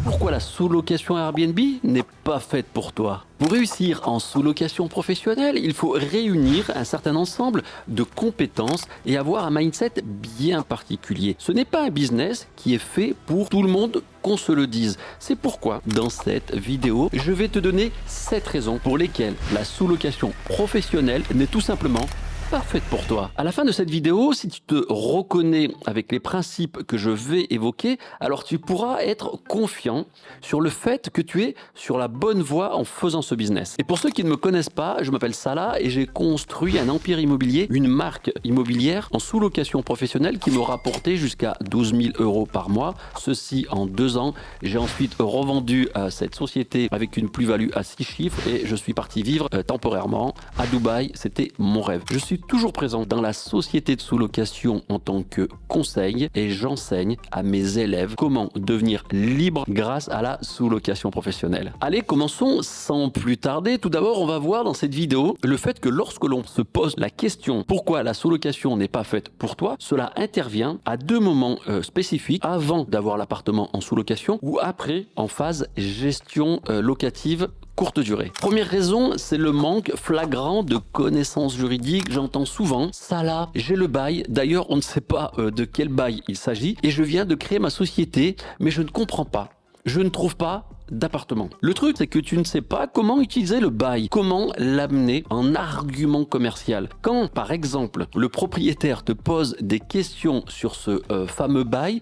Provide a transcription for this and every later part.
Pourquoi la sous-location Airbnb n'est pas faite pour toi? Pour réussir en sous-location professionnelle, il faut réunir un certain ensemble de compétences et avoir un mindset bien particulier. Ce n'est pas un business qui est fait pour tout le monde, qu'on se le dise. C'est pourquoi, dans cette vidéo, je vais te donner 7 raisons pour lesquelles la sous-location professionnelle n'est tout simplement pas faite pour toi. À la fin de cette vidéo, si tu te reconnais avec les principes que je vais évoquer, alors tu pourras être confiant sur le fait que tu es sur la bonne voie en faisant ce business. Et pour ceux qui ne me connaissent pas, je m'appelle Salah et j'ai construit un empire immobilier, une marque immobilière en sous-location professionnelle qui me rapportait jusqu'à 12 000 € par mois. Ceci en 2 ans. J'ai ensuite revendu cette société avec une plus-value à 6 chiffres et je suis parti vivre temporairement à Dubaï. C'était mon rêve. Je suis toujours présent dans la société de sous-location en tant que conseil et j'enseigne à mes élèves comment devenir libre grâce à la sous-location professionnelle. Allez, commençons sans plus tarder. Tout d'abord, on va voir dans cette vidéo le fait que lorsque l'on se pose la question pourquoi la sous-location n'est pas faite pour toi, cela intervient à 2 moments spécifiques, avant d'avoir l'appartement en sous-location ou après en phase gestion locative courte durée. Première raison, c'est le manque flagrant de connaissances juridiques. J'entends souvent « Salah, j'ai le bail, d'ailleurs on ne sait pas de quel bail il s'agit et je viens de créer ma société, mais je ne comprends pas. Je ne trouve pas d'appartement. » Le truc, c'est que tu ne sais pas comment utiliser le bail, comment l'amener en argument commercial. Quand, par exemple, le propriétaire te pose des questions sur ce fameux bail,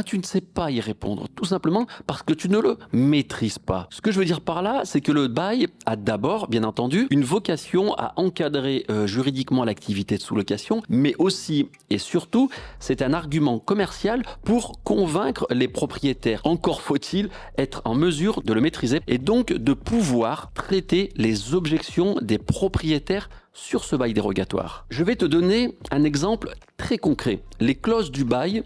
tu ne sais pas y répondre, tout simplement parce que tu ne le maîtrises pas. Ce que je veux dire par là, c'est que le bail a d'abord, bien entendu, une vocation à encadrer juridiquement l'activité de sous-location, mais aussi et surtout, c'est un argument commercial pour convaincre les propriétaires. Encore faut-il être en mesure de le maîtriser et donc de pouvoir traiter les objections des propriétaires sur ce bail dérogatoire. Je vais te donner un exemple très concret. Les clauses du bail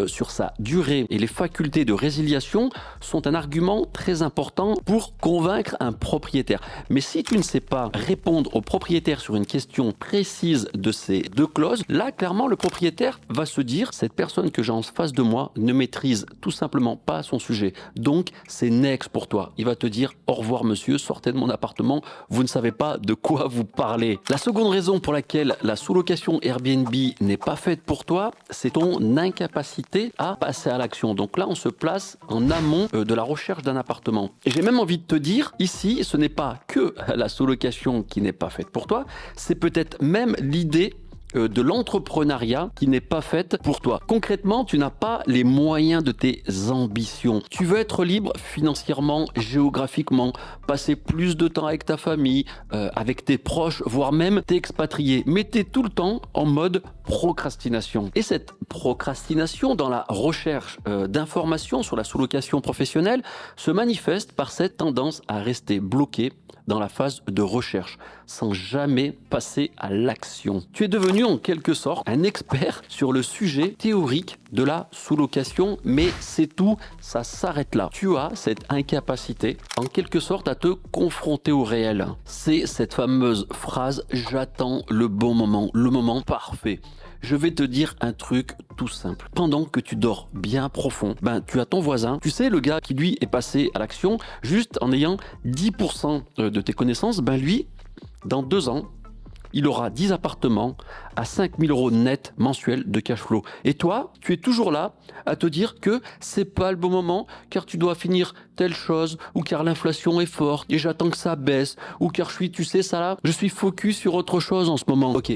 sur sa durée et les facultés de résiliation sont un argument très important pour convaincre un propriétaire. Mais si tu ne sais pas répondre au propriétaire sur une question précise de ces 2 clauses, là clairement le propriétaire va se dire cette personne que j'ai en face de moi ne maîtrise tout simplement pas son sujet. Donc c'est next pour toi. Il va te dire au revoir monsieur, sortez de mon appartement, vous ne savez pas de quoi vous parlez. La seconde raison pour laquelle la sous-location Airbnb n'est pas faite pour toi, c'est ton incapacité à passer à l'action. Donc là, on se place en amont de la recherche d'un appartement. Et j'ai même envie de te dire, ici, ce n'est pas que la sous-location qui n'est pas faite pour toi, c'est peut-être même l'idée de l'entrepreneuriat qui n'est pas faite pour toi. Concrètement, tu n'as pas les moyens de tes ambitions. Tu veux être libre financièrement, géographiquement, passer plus de temps avec ta famille, avec tes proches, voire même t'expatrier. Mais tu es tout le temps en mode procrastination. Et cette procrastination dans la recherche d'informations sur la sous-location professionnelle se manifeste par cette tendance à rester bloqué dans la phase de recherche, sans jamais passer à l'action. Tu es devenu en quelque sorte un expert sur le sujet théorique de la sous-location, mais c'est tout, ça s'arrête là. Tu as cette incapacité, en quelque sorte, à te confronter au réel. C'est cette fameuse phrase « j'attends le bon moment, le moment parfait ». Je vais te dire un truc tout simple. Pendant que tu dors bien profond, tu as ton voisin, tu sais, le gars qui lui est passé à l'action, juste en ayant 10% de tes connaissances, lui, dans 2 ans, il aura 10 appartements à 5 000 € net mensuels de cash flow. Et toi, tu es toujours là à te dire que c'est pas le bon moment car tu dois finir telle chose ou car l'inflation est forte et j'attends que ça baisse ou car je suis focus sur autre chose en ce moment. Ok.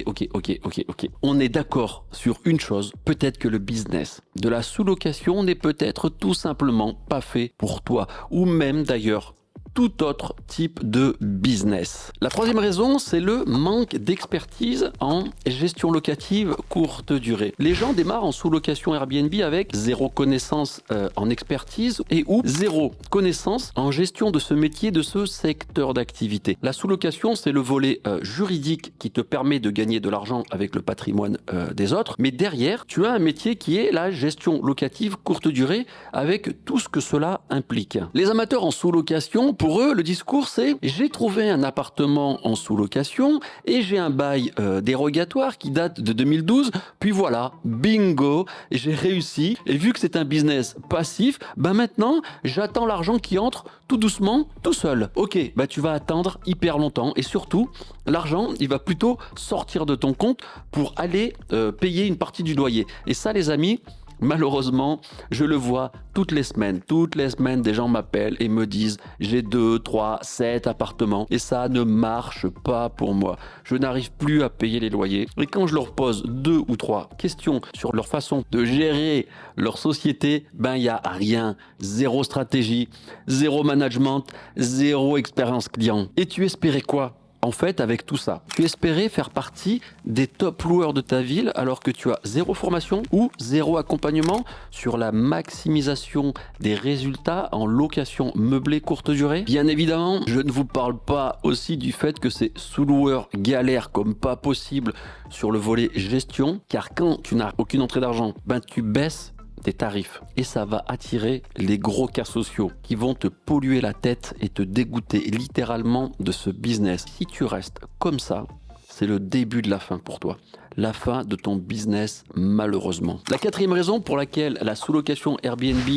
On est d'accord sur une chose, peut-être que le business de la sous-location n'est peut-être tout simplement pas fait pour toi ou même d'ailleurs tout autre type de business. La troisième raison, c'est le manque d'expertise en gestion locative courte durée. Les gens démarrent en sous-location Airbnb avec 0 connaissance en expertise et ou 0 connaissance en gestion de ce métier, de ce secteur d'activité. La sous-location, c'est le volet juridique qui te permet de gagner de l'argent avec le patrimoine des autres. Mais derrière, tu as un métier qui est la gestion locative courte durée avec tout ce que cela implique. Les amateurs en sous-location Pour eux, le discours, c'est j'ai trouvé un appartement en sous-location et j'ai un bail dérogatoire qui date de 2012. Puis voilà, bingo, j'ai réussi. Et vu que c'est un business passif, maintenant, j'attends l'argent qui entre tout doucement, tout seul. Ok, tu vas attendre hyper longtemps et surtout, l'argent, il va plutôt sortir de ton compte pour aller payer une partie du loyer. Et ça, les amis, malheureusement, je le vois toutes les semaines. Toutes les semaines, des gens m'appellent et me disent j'ai 2, 3, 7 appartements et ça ne marche pas pour moi. Je n'arrive plus à payer les loyers. Et quand je leur pose 2 ou 3 questions sur leur façon de gérer leur société, il n'y a rien. Zéro stratégie, zéro management, zéro expérience client. Et tu espérais quoi ? En fait, avec tout ça, tu espérais faire partie des top loueurs de ta ville alors que tu as zéro formation ou zéro accompagnement sur la maximisation des résultats en location meublée courte durée. Bien évidemment, je ne vous parle pas aussi du fait que ces sous-loueurs galèrent comme pas possible sur le volet gestion, car quand tu n'as aucune entrée d'argent, tu baisses tes tarifs et ça va attirer les gros cas sociaux qui vont te polluer la tête et te dégoûter littéralement de ce business. Si tu restes comme ça, c'est le début de la fin pour toi. La fin de ton business, malheureusement. La quatrième raison pour laquelle la sous-location Airbnb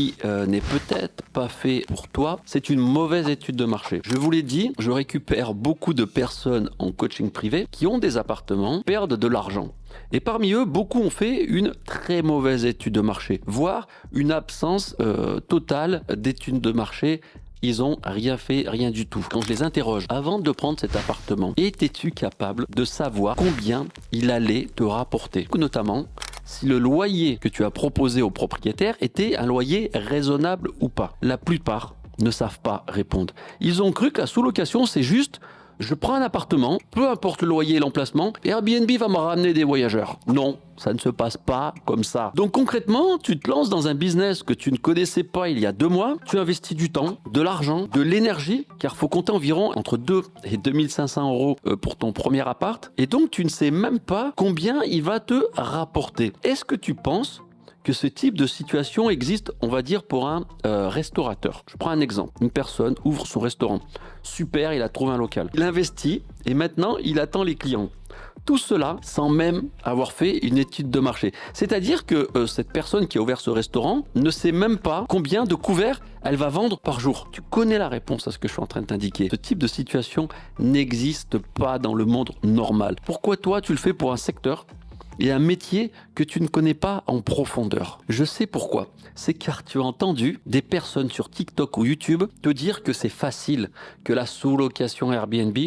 n'est peut-être pas fait pour toi, c'est une mauvaise étude de marché. Je vous l'ai dit, je récupère beaucoup de personnes en coaching privé qui ont des appartements, perdent de l'argent. Et parmi eux, beaucoup ont fait une très mauvaise étude de marché, voire une absence totale d'études de marché. Ils ont rien fait, rien du tout. Quand je les interroge, avant de prendre cet appartement, étais-tu capable de savoir combien il allait te rapporter? Notamment, si le loyer que tu as proposé au propriétaire était un loyer raisonnable ou pas. La plupart ne savent pas répondre. Ils ont cru que la sous-location, c'est juste je prends un appartement, peu importe le loyer et l'emplacement, Airbnb va me ramener des voyageurs. Non, ça ne se passe pas comme ça. Donc concrètement, tu te lances dans un business que tu ne connaissais pas il y a 2 mois, tu investis du temps, de l'argent, de l'énergie, car il faut compter environ entre 2 et 2500 euros pour ton premier appart, et donc tu ne sais même pas combien il va te rapporter. Est-ce que tu penses que ce type de situation existe, on va dire, pour un restaurateur? Je prends un exemple. Une personne ouvre son restaurant. Super, il a trouvé un local. Il investit et maintenant, il attend les clients. Tout cela sans même avoir fait une étude de marché. C'est-à-dire que cette personne qui a ouvert ce restaurant ne sait même pas combien de couverts elle va vendre par jour. Tu connais la réponse à ce que je suis en train de t'indiquer. Ce type de situation n'existe pas dans le monde normal. Pourquoi toi, tu le fais pour un secteur et un métier que tu ne connais pas en profondeur? Je sais pourquoi. C'est car tu as entendu des personnes sur TikTok ou YouTube te dire que c'est facile, que la sous-location Airbnb,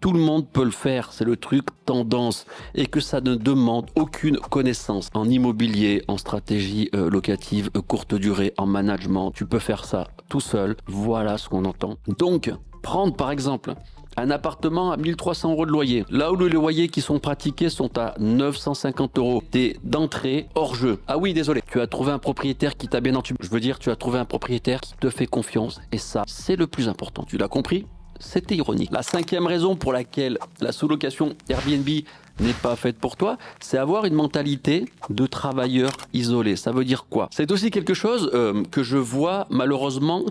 tout le monde peut le faire, c'est le truc tendance, et que ça ne demande aucune connaissance en immobilier, en stratégie locative courte durée, en management. Tu peux faire ça tout seul. Voilà ce qu'on entend. Donc, prendre par exemple un appartement à 1300 euros de loyer, là où les loyers qui sont pratiqués sont à 950 euros. T'es d'entrée hors jeu. Ah oui, désolé, tu as trouvé un propriétaire qui t'a bien entendu. Je veux dire, tu as trouvé un propriétaire qui te fait confiance. Et ça, c'est le plus important. Tu l'as compris? C'était ironique. La 5e raison pour laquelle la sous-location Airbnb n'est pas faite pour toi, c'est avoir une mentalité de travailleur isolé. Ça veut dire quoi? C'est aussi quelque chose que je vois malheureusement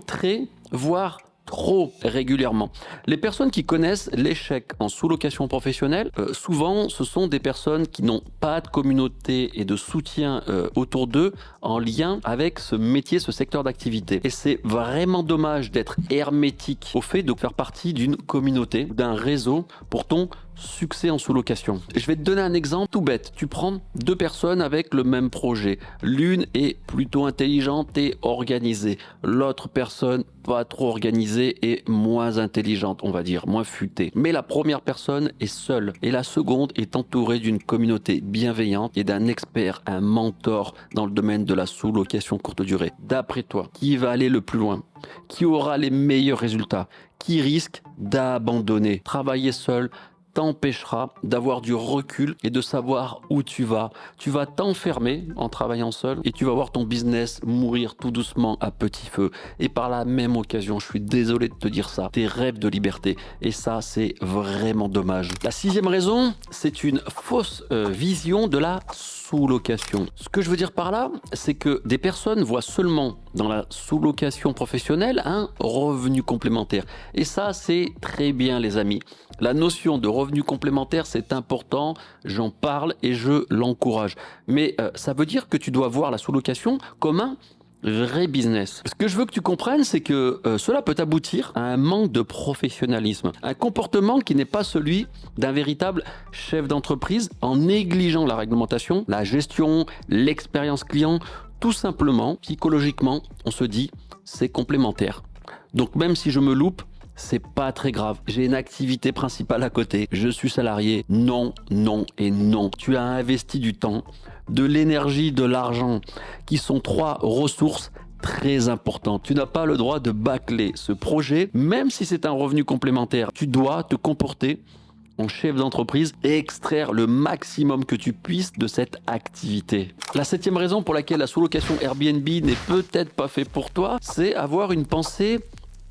voire trop régulièrement. Les personnes qui connaissent l'échec en sous-location professionnelle, souvent ce sont des personnes qui n'ont pas de communauté et de soutien autour d'eux en lien avec ce métier, ce secteur d'activité. Et c'est vraiment dommage d'être hermétique au fait de faire partie d'une communauté, d'un réseau pour ton succès en sous-location. Je vais te donner un exemple tout bête. Tu prends 2 personnes avec le même projet. L'une est plutôt intelligente et organisée. L'autre personne pas trop organisée et moins intelligente, on va dire, moins futée. Mais la première personne est seule et la seconde est entourée d'une communauté bienveillante et d'un expert, un mentor dans le domaine de la sous-location courte durée. D'après toi, qui va aller le plus loin? Qui aura les meilleurs résultats? Qui risque d'abandonner? Travailler seul, t'empêchera d'avoir du recul et de savoir où tu vas. Tu vas t'enfermer en travaillant seul et tu vas voir ton business mourir tout doucement à petit feu. Et par la même occasion, je suis désolé de te dire ça, tes rêves de liberté. Et ça, c'est vraiment dommage. La sixième raison, c'est une fausse vision de la sous-location. Ce que je veux dire par là, c'est que des personnes voient seulement dans la sous-location professionnelle un revenu complémentaire. Et ça, c'est très bien, les amis. La notion de revenu complémentaire, c'est important, j'en parle et je l'encourage. Mais ça veut dire que tu dois voir la sous-location comme un vrai business. Ce que je veux que tu comprennes, c'est que cela peut aboutir à un manque de professionnalisme, un comportement qui n'est pas celui d'un véritable chef d'entreprise en négligeant la réglementation, la gestion, l'expérience client. Tout simplement, psychologiquement, on se dit c'est complémentaire. Donc même si je me loupe, c'est pas très grave. J'ai une activité principale à côté. Je suis salarié. Non, non et non. Tu as investi du temps, de l'énergie, de l'argent, qui sont trois ressources très importantes. Tu n'as pas le droit de bâcler ce projet, même si c'est un revenu complémentaire. Tu dois te comporter en chef d'entreprise et extraire le maximum que tu puisses de cette activité. La septième raison pour laquelle la sous-location Airbnb n'est peut-être pas fait pour toi, c'est avoir une pensée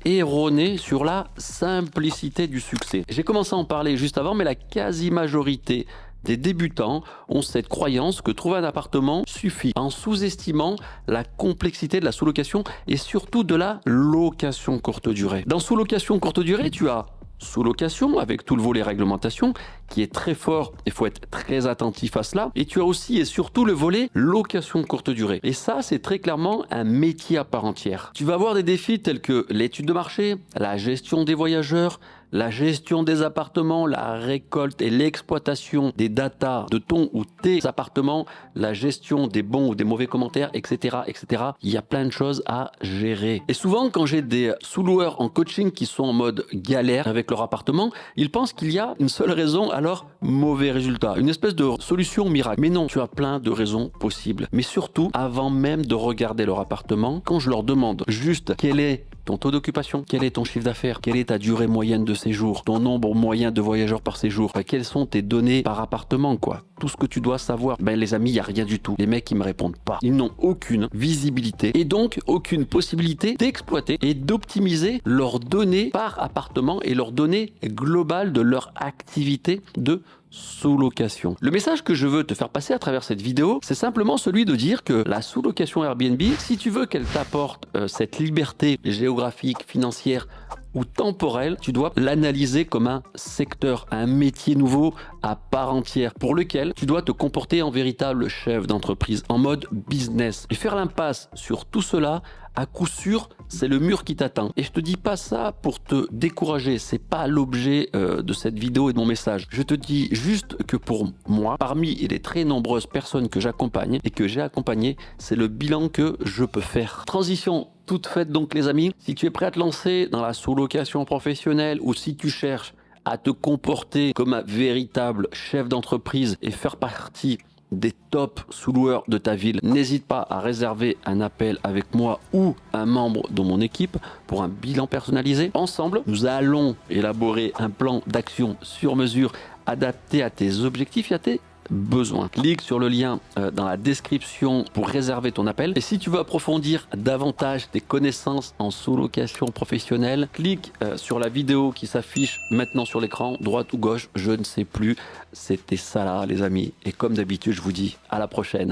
erronée sur la simplicité du succès. J'ai commencé à en parler juste avant, mais la quasi-majorité des débutants ont cette croyance que trouver un appartement suffit, en sous-estimant la complexité de la sous-location et surtout de la location courte durée. Dans sous-location courte durée, tu as sous-location avec tout le volet réglementation qui est très fort, il faut être très attentif à cela. Et tu as aussi et surtout le volet location courte durée. Et ça, c'est très clairement un métier à part entière. Tu vas avoir des défis tels que l'étude de marché, la gestion des voyageurs, la gestion des appartements, la récolte et l'exploitation des datas de ton ou tes appartements, la gestion des bons ou des mauvais commentaires, etc., etc. Il y a plein de choses à gérer. Et souvent, quand j'ai des sous-loueurs en coaching qui sont en mode galère avec leur appartement, ils pensent qu'il y a une seule raison à leur mauvais résultat, une espèce de solution miracle. Mais non, tu as plein de raisons possibles. Mais surtout, avant même de regarder leur appartement, quand je leur demande juste quel est ton taux d'occupation, quel est ton chiffre d'affaires, quelle est ta durée moyenne de séjour, ton nombre moyen de voyageurs par séjour, quelles sont tes données par appartement, quoi. Tout ce que tu dois savoir. Ben les amis, il n'y a rien du tout. Les mecs, ils me répondent pas. Ils n'ont aucune visibilité et donc aucune possibilité d'exploiter et d'optimiser leurs données par appartement et leurs données globales de leur activité de sous-location. Le message que je veux te faire passer à travers cette vidéo, c'est simplement celui de dire que la sous-location Airbnb, si tu veux qu'elle t'apporte cette liberté géographique, financière ou temporelle, tu dois l'analyser comme un secteur, un métier nouveau à part entière pour lequel tu dois te comporter en véritable chef d'entreprise, en mode business. Et faire l'impasse sur tout cela, à coup sûr, c'est le mur qui t'attend. Et je te dis pas ça pour te décourager, c'est pas l'objet de cette vidéo et de mon message. Je te dis juste que pour moi, parmi les très nombreuses personnes que j'accompagne et que j'ai accompagnées, c'est le bilan que je peux faire. Transition toute faite donc les amis. Si tu es prêt à te lancer dans la sous-location professionnelle ou si tu cherches à te comporter comme un véritable chef d'entreprise et faire partie des top sous-loueurs de ta ville, n'hésite pas à réserver un appel avec moi ou un membre de mon équipe pour un bilan personnalisé. Ensemble, nous allons élaborer un plan d'action sur mesure adapté à tes objectifs et à tes besoin. Clique sur le lien dans la description pour réserver ton appel. Et si tu veux approfondir davantage tes connaissances en sous-location professionnelle, clique sur la vidéo qui s'affiche maintenant sur l'écran, droite ou gauche, je ne sais plus. C'était ça là, les amis. Et comme d'habitude, je vous dis à la prochaine.